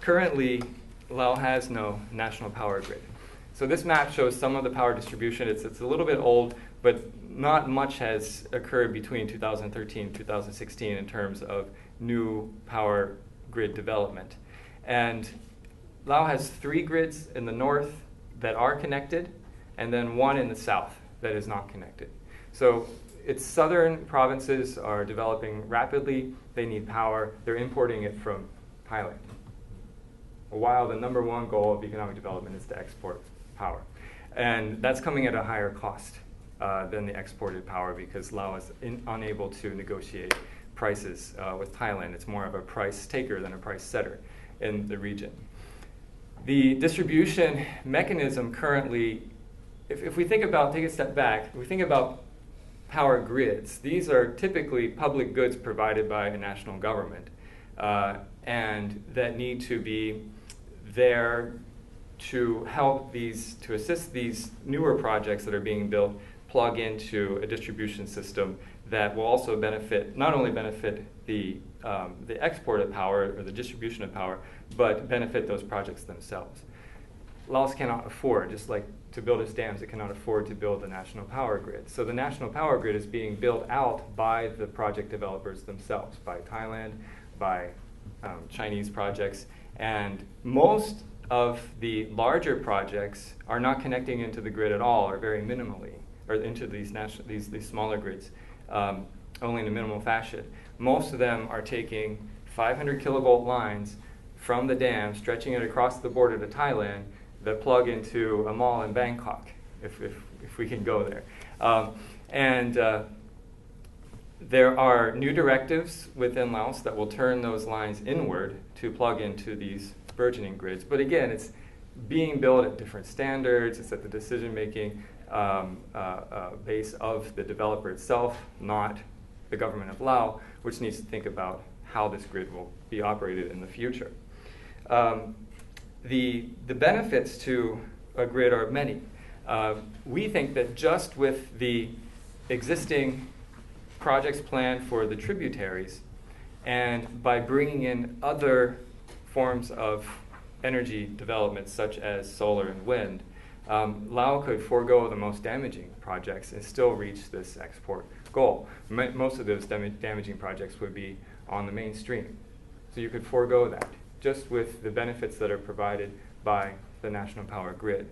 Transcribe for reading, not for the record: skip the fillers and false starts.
currently, Laos has no national power grid. So this map shows some of the power distribution. It's a little bit old, but not much has occurred between 2013 and 2016 in terms of new power grid development. And Laos has 3 grids in the north that are connected, and then 1 in the south that is not connected. So its southern provinces are developing rapidly. They need power. They're importing it from Thailand, while the #1 goal of economic development is to export power. And that's coming at a higher cost than the exported power, because Laos is unable to negotiate prices with Thailand. It's more of a price taker than a price setter in the region. The distribution mechanism currently, if we think about, take a step back, if we think about power grids, these are typically public goods provided by a national government, and that need to be there to help to assist these newer projects that are being built plug into a distribution system that will also not only benefit the export of power or the distribution of power, but benefit those projects themselves. Laos cannot afford, just like to build its dams, it cannot afford to build a national power grid. So the national power grid is being built out by the project developers themselves, by Thailand, by Chinese projects, and most of the larger projects are not connecting into the grid at all, or very minimally, or into these smaller grids, only in a minimal fashion. Most of them are taking 500 kilovolt lines from the dam, stretching it across the border to Thailand, that plug into a mall in Bangkok, if we can go there. There are new directives within Laos that will turn those lines inward to plug into these burgeoning grids. But again, it's being built at different standards. It's at the decision-making base of the developer itself, not the government of Laos, which needs to think about how this grid will be operated in the future. The benefits to a grid are many. We think that just with the existing projects planned for the tributaries, and by bringing in other forms of energy development such as solar and wind, Laos could forego the most damaging projects and still reach this export goal. Most of those damaging projects would be on the mainstream. So you could forego that just with the benefits that are provided by the national power grid.